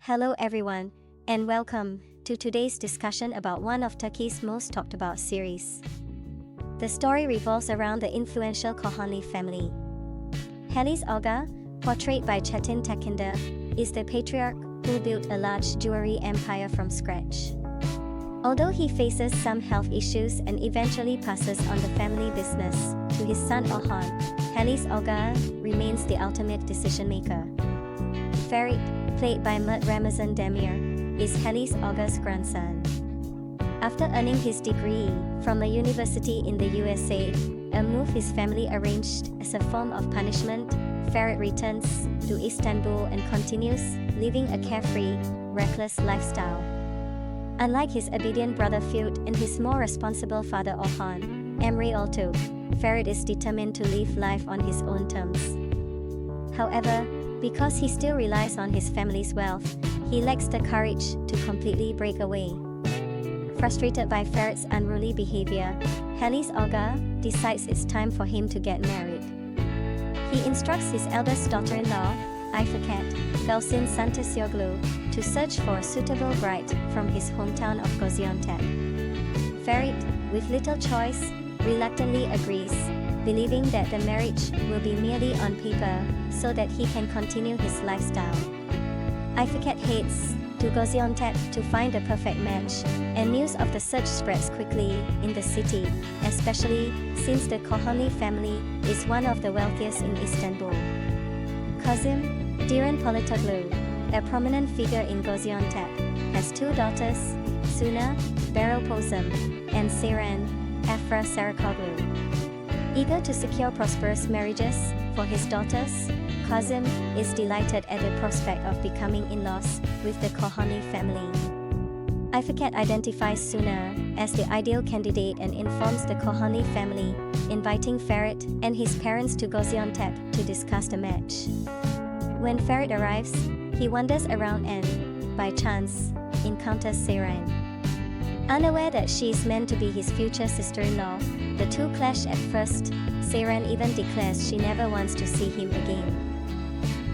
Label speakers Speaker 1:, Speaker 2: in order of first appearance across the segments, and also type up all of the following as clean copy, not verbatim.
Speaker 1: Hello everyone, and welcome to today's discussion about one of Turkey's most talked about series. The story revolves around the influential Korhan family. Halis Aga, portrayed by Çetin Tekinder, is the patriarch who built a large jewelry empire from scratch. Although he faces some health issues and eventually passes on the family business to his son Orhan, Halis Aga remains the ultimate decision-maker. Ferit, played by Mert Demir, is Halis Aga''s grandson. After earning his degree from a university in the USA, a move his family arranged as a form of punishment, Ferit returns to Istanbul and continues living a carefree, reckless lifestyle. Unlike his obedient brother Ferit and his more responsible father Orhan, Emre Altuğ, Ferit is determined to live life on his own terms. However, because he still relies on his family's wealth, he lacks the courage to completely break away. Frustrated by Ferit's unruly behavior, Halis Aga decides it's time for him to get married. He instructs his eldest daughter-in-law, Ifekat Gausin Santasioglu, to search for a suitable bride from his hometown of Gaziantep. Ferit, with little choice, reluctantly agrees, believing that the marriage will be merely on paper so that he can continue his lifestyle. Ifekat heads to Gaziantep to find a perfect match, and news of the search spreads quickly in the city, especially since the Korhan family is one of the wealthiest in Istanbul. Kazım Diren Polatoglu, a prominent figure in Gaziantep, has two daughters, Suna Beropozum and Seren Afra Sarakoglu. Eager to secure prosperous marriages for his daughters, Kazım is delighted at the prospect of becoming in-laws with the Korhan family. Ifekat identifies Suna as the ideal candidate and informs the Korhan family, inviting Ferit and his parents to Gaziantep to discuss the match. When Ferit arrives, he wanders around and, by chance, encounters Seren. Unaware that she is meant to be his future sister-in-law, the two clash at first. Seren even declares she never wants to see him again.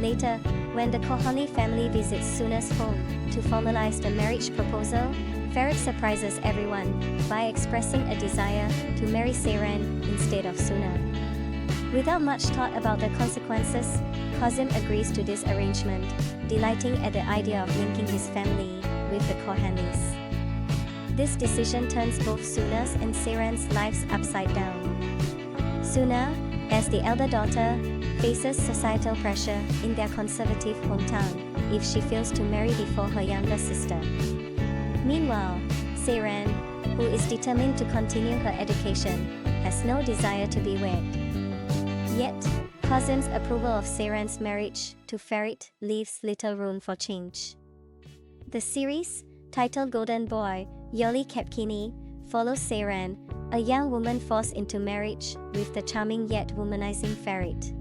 Speaker 1: Later, when the Korhan family visits Suna's home to formalize the marriage proposal, Ferit surprises everyone by expressing a desire to marry Seren instead of Suna. Without much thought about the consequences, Kazım agrees to this arrangement, delighting at the idea of linking his family with the Korhanis. This decision turns both Suna's and Seren's lives upside down. Suna, as the elder daughter, faces societal pressure in their conservative hometown if she fails to marry before her younger sister. Meanwhile, Seren, who is determined to continue her education, has no desire to be wed. Yet, Kazım's approval of Seren's marriage to Ferit leaves little room for change. The series, titled Golden Boy, Yoli Kepkini, follows Seren, a young woman forced into marriage with the charming yet womanizing Ferit.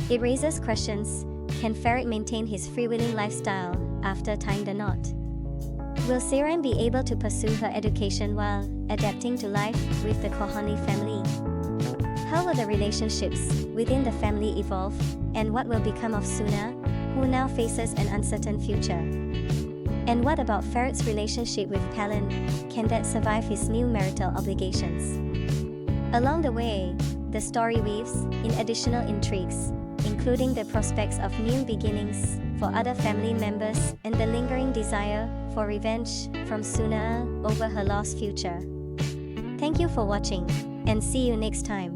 Speaker 1: It raises questions: can Ferit maintain his freewheeling lifestyle after tying the knot? Will Seren be able to pursue her education while adapting to life with the Korhan family? How will the relationships within the family evolve, and what will become of Suna, who now faces an uncertain future? And what about Ferit's relationship with Pelin? Can that survive his new marital obligations? Along the way, the story weaves in additional intrigues, including the prospects of new beginnings for other family members and the lingering desire for revenge from Suna over her lost future. Thank you for watching, and see you next time.